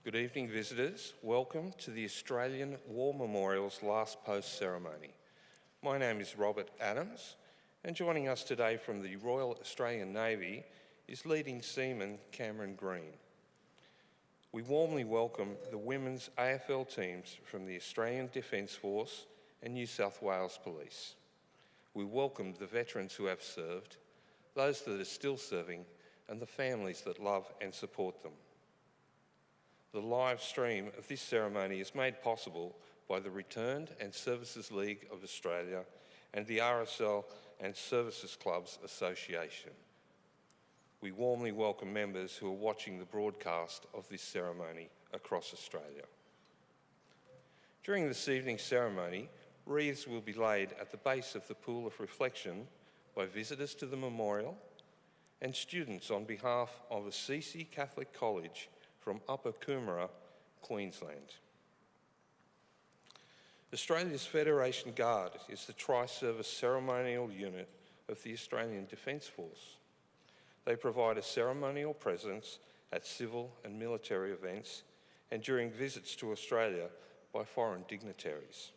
Good evening, visitors. Welcome to the Australian War Memorial's Last Post ceremony. My name is Robert Adams, and joining us today from the Royal Australian Navy is leading seaman Cameron Green. We warmly welcome the women's AFL teams from the Australian Defence Force and New South Wales Police. We welcome the veterans who have served, those that are still serving, and the families that love and support them. The live stream of this ceremony is made possible by the Returned and Services League of Australia and the RSL and Services Clubs Association. We warmly welcome members who are watching the broadcast of this ceremony across Australia. During this evening's ceremony, wreaths will be laid at the base of the Pool of Reflection by visitors to the memorial and students on behalf of Assisi Catholic College from Upper Coomera, Queensland. Australia's Federation Guard is the tri-service ceremonial unit of the Australian Defence Force. They provide a ceremonial presence at civil and military events and during visits to Australia by foreign dignitaries.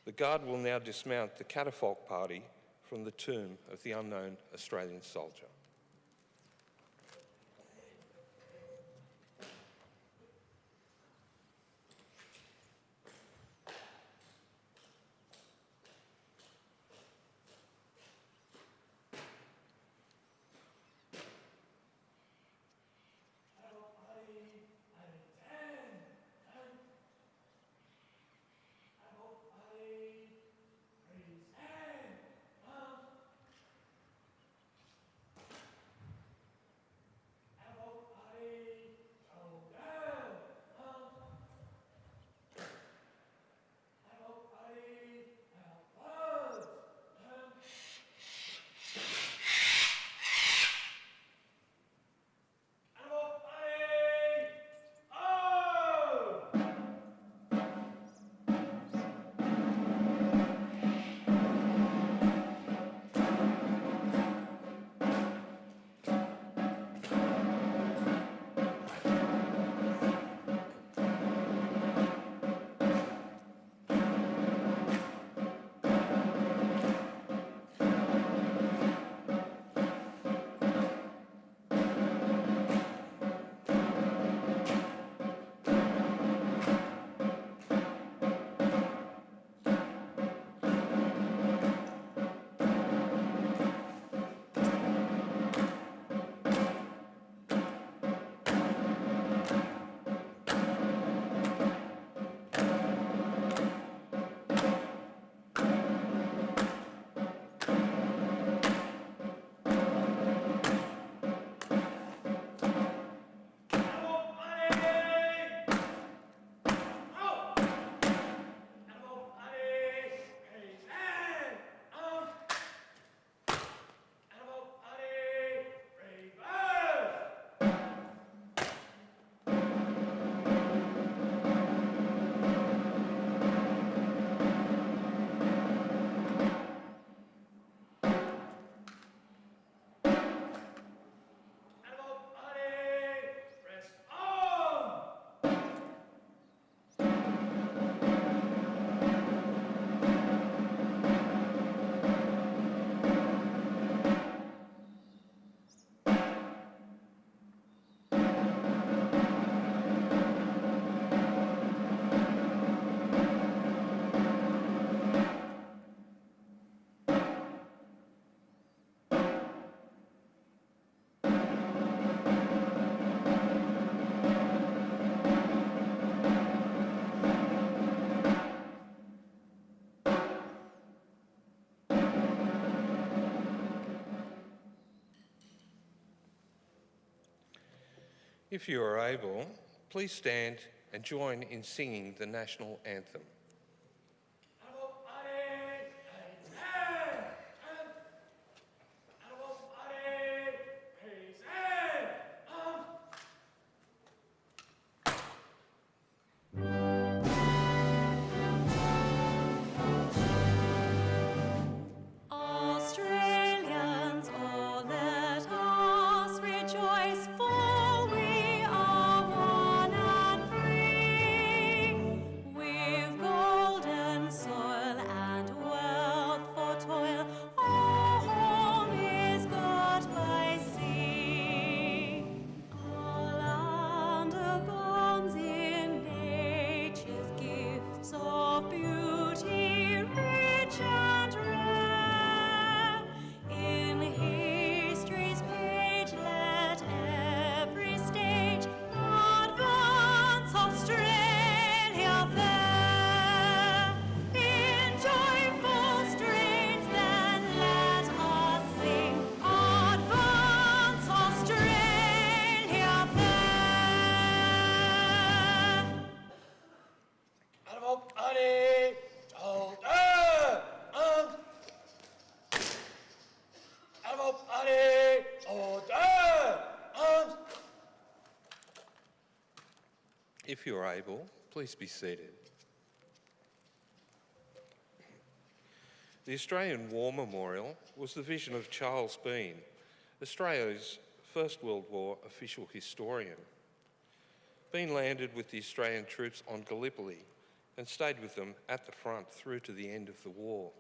The Guard will now dismount the catafalque party from the tomb of the unknown Australian soldier. If you are able, please stand and join in singing the national anthem. Australians, oh let us rejoice, for we are one and you're able, please be seated. The Australian War Memorial was the vision of Charles Bean, Australia's First World War official historian. Bean landed with the Australian troops on Gallipoli and stayed with them at the front through to the end of the war.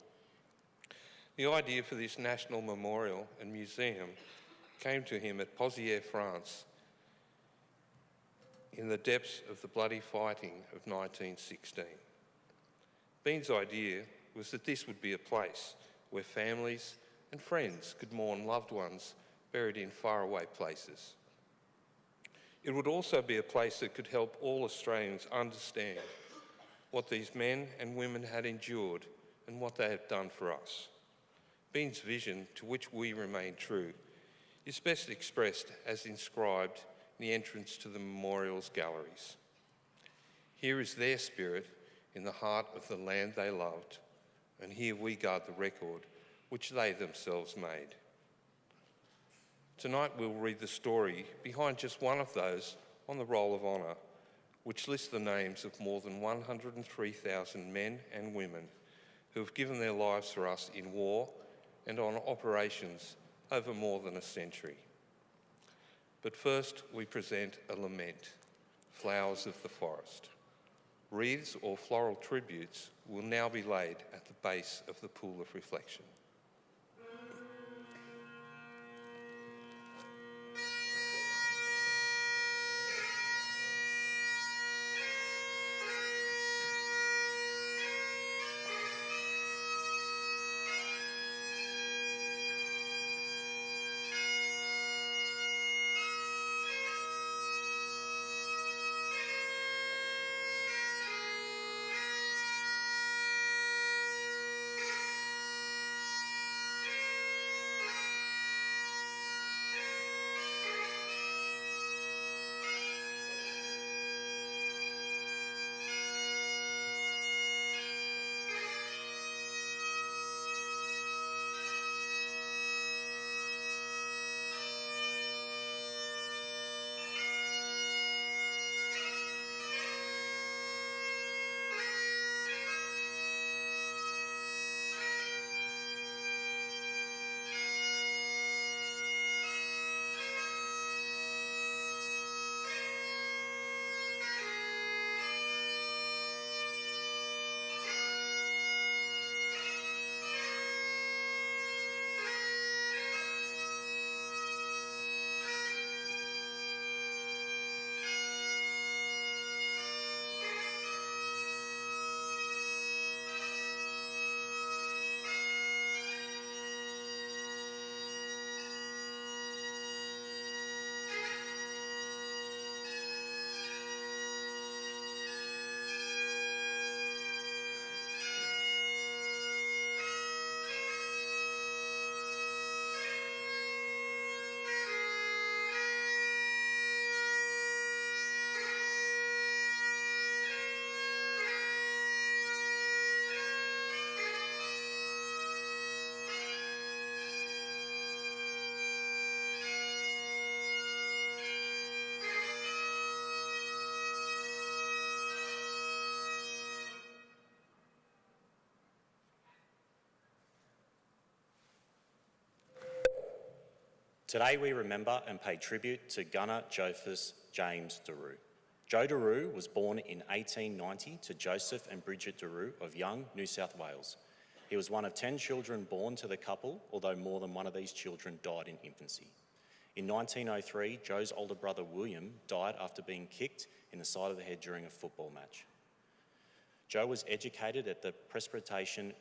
The idea for this national memorial and museum came to him at Pozières, France, in the depths of the bloody fighting of 1916. Bean's idea was that this would be a place where families and friends could mourn loved ones buried in faraway places. It would also be a place that could help all Australians understand what these men and women had endured and what they have done for us. Bean's vision, to which we remain true, is best expressed as inscribed in the entrance to the memorial's galleries. Here is their spirit in the heart of the land they loved, and here we guard the record which they themselves made. Tonight we'll read the story behind just one of those on the Roll of Honour, which lists the names of more than 103,000 men and women who have given their lives for us in war and on operations over more than a century. But first we present a lament, Flowers of the Forest. Wreaths or floral tributes will now be laid at the base of the pool of reflection. Today we remember and pay tribute to Gunner Josephus James Daru. Joe Daru was born in 1890 to Joseph and Bridget Dirou of Young, New South Wales. He was one of 10 children born to the couple, although more than one of these children died in infancy. In 1903, Joe's older brother William died after being kicked in the side of the head during a football match. Joe was educated at the Presbyterian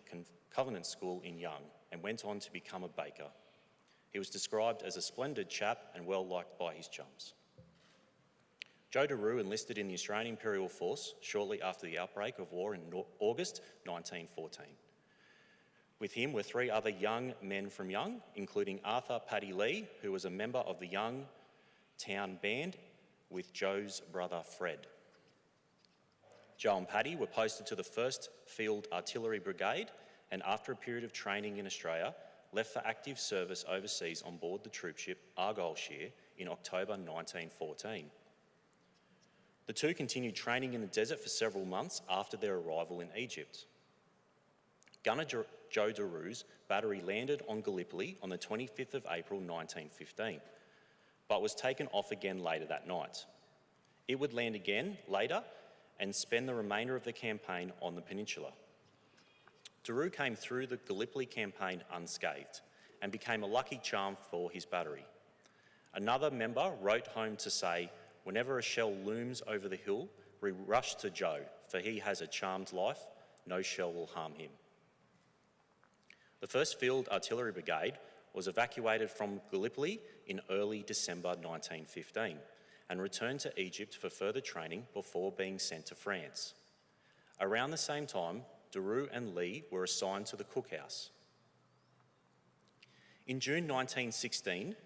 Covenant School in Young and went on to become a baker. He was described as a splendid chap and well liked by his chums. Joe Dirou enlisted in the Australian Imperial Force shortly after the outbreak of war in August 1914. With him were 3 other young men from Young, including Arthur Paddy Lee, who was a member of the Young Town Band with Joe's brother Fred. Joe and Paddy were posted to the 1st Field Artillery Brigade and after a period of training in Australia, left for active service overseas on board the troopship Argyleshire in October 1914. The two continued training in the desert for several months after their arrival in Egypt. Gunner Joe Daru's battery landed on Gallipoli on the 25th of April 1915, but was taken off again later that night. It would land again later and spend the remainder of the campaign on the peninsula. Dirou came through the Gallipoli campaign unscathed and became a lucky charm for his battery. Another member wrote home to say, "Whenever a shell looms over the hill, we rush to Joe, for he has a charmed life, no shell will harm him." The 1st Field Artillery Brigade was evacuated from Gallipoli in early December 1915 and returned to Egypt for further training before being sent to France. Around the same time, Dirou and Lee were assigned to the cookhouse. In June 1916,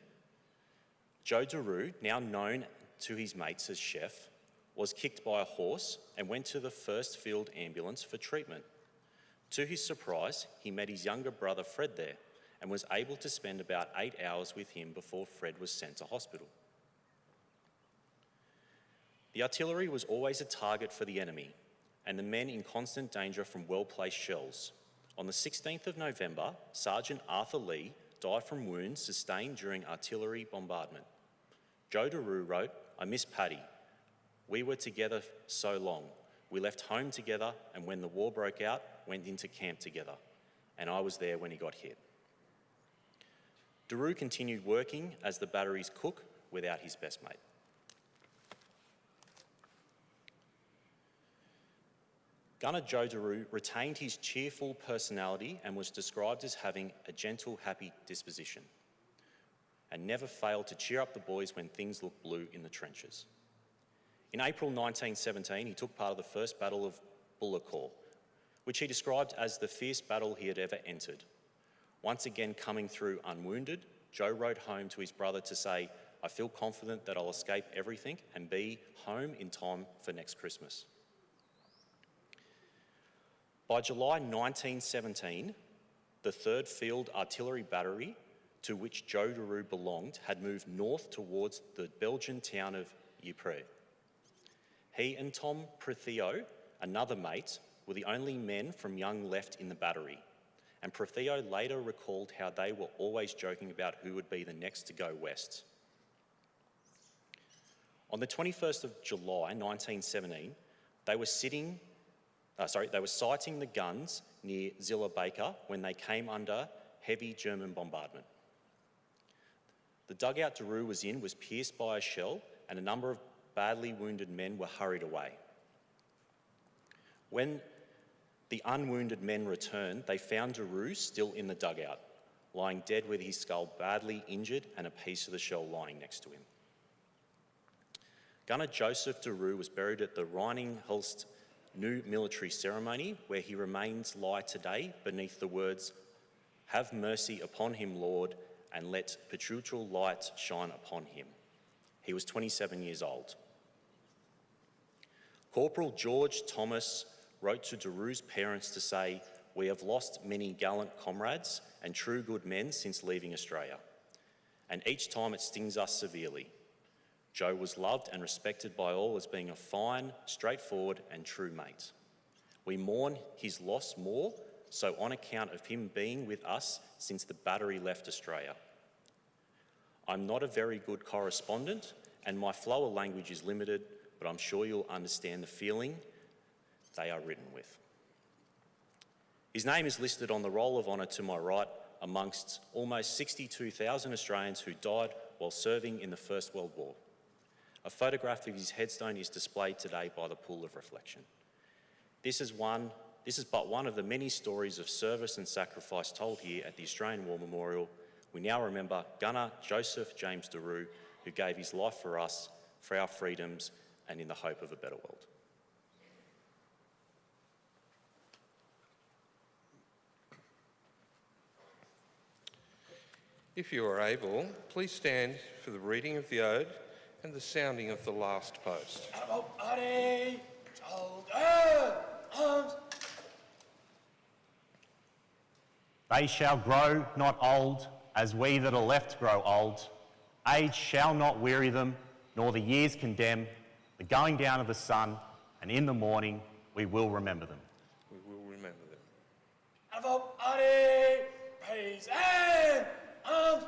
Joe Dirou, now known to his mates as Chef, was kicked by a horse and went to the 1st Field Ambulance for treatment. To his surprise, he met his younger brother Fred there and was able to spend about 8 hours with him before Fred was sent to hospital. The artillery was always a target for the enemy, and the men in constant danger from well-placed shells. On the 16th of November, Sergeant Arthur Lee died from wounds sustained during artillery bombardment. Joe Dirou wrote, "I miss Paddy. We were together so long. We left home together, and when the war broke out, went into camp together, and I was there when he got hit." Dirou continued working as the battery's cook without his best mate. Gunner Joe Dirou retained his cheerful personality and was described as having a gentle, happy disposition, and never failed to cheer up the boys when things looked blue in the trenches. In April 1917, he took part of the First Battle of Bullecourt, which he described as the fierce battle he had ever entered. Once again coming through unwounded, Joe wrote home to his brother to say, "I feel confident that I'll escape everything and be home in time for next Christmas." By July 1917, the 3rd Field Artillery Battery, to which Joe Dirou belonged, had moved north towards the Belgian town of Ypres. He and Tom Prethio, another mate, were the only men from Young left in the battery, and Prethio later recalled how they were always joking about who would be the next to go west. On the 21st of July 1917, they were sighting the guns near Zilla Baker when they came under heavy German bombardment. The dugout Dirou was in was pierced by a shell, and a number of badly wounded men were hurried away. When the unwounded men returned, they found Dirou still in the dugout, lying dead with his skull badly injured and a piece of the shell lying next to him. Gunner Joseph Dirou was buried at the Reininghelst New Military Ceremony, where he remains lie today beneath the words, "Have mercy upon him, Lord, and let perpetual light shine upon him." He was 27 years old. Corporal George Thomas wrote to Dirou's parents to say, "We have lost many gallant comrades and true good men since leaving Australia, and each time it stings us severely. Joe was loved and respected by all as being a fine, straightforward and true mate. We mourn his loss more so on account of him being with us since the battery left Australia. I'm not a very good correspondent and my flow of language is limited, but I'm sure you'll understand the feeling they are written with." His name is listed on the Roll of Honour to my right amongst almost 62,000 Australians who died while serving in the First World War. A photograph of his headstone is displayed today by the Pool of Reflection. This is but one of the many stories of service and sacrifice told here at the Australian War Memorial. We now remember Gunner Joseph James Dirou, who gave his life for us, for our freedoms, and in the hope of a better world. If you are able, please stand for the reading of the Ode and the sounding of the last post. They shall grow not old, as we that are left grow old. Age shall not weary them, nor the years condemn. the going down of the sun, and in the morning we will remember them. We will remember them. Advocate, Artie, praise and arms.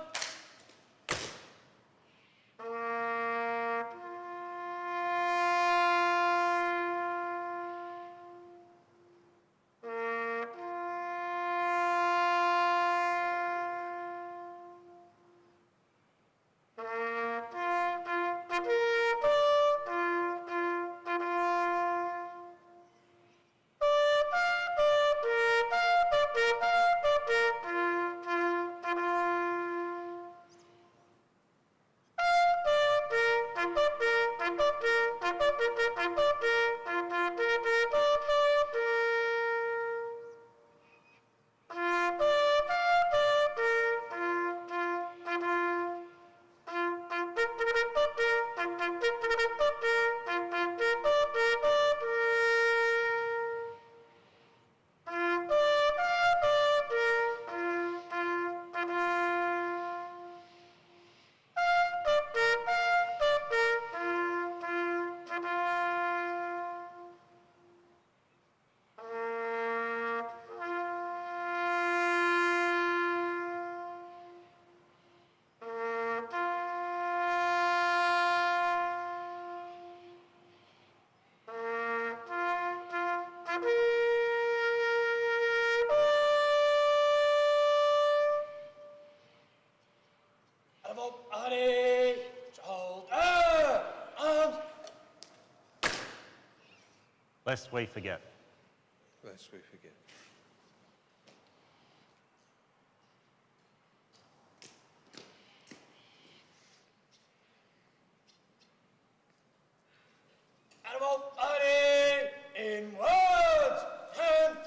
Advocate, shoulder, arms. Lest we forget. Lest we forget. Advocate, in words and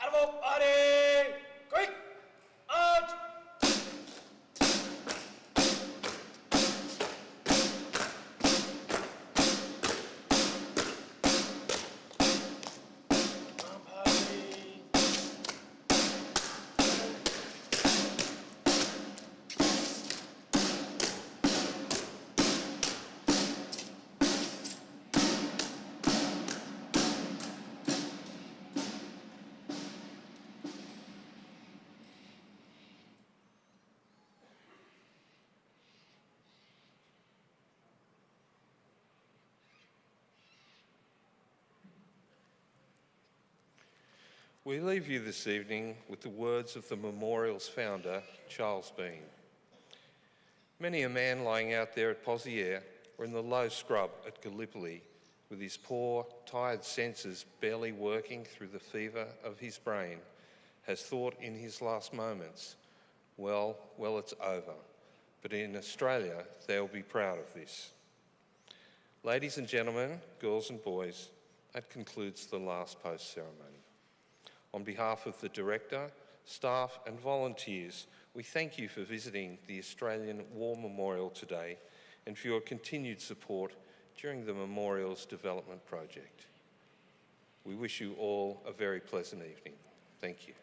advocate, quick march. We leave you this evening with the words of the memorial's founder, Charles Bean. Many a man lying out there at Poziere or in the low scrub at Gallipoli with his poor, tired senses barely working through the fever of his brain has thought in his last moments, well, it's over. But in Australia, they'll be proud of this. Ladies and gentlemen, girls and boys, that concludes the last post ceremony. On behalf of the Director, staff and volunteers, we thank you for visiting the Australian War Memorial today and for your continued support during the Memorial's development project. We wish you all a very pleasant evening. Thank you.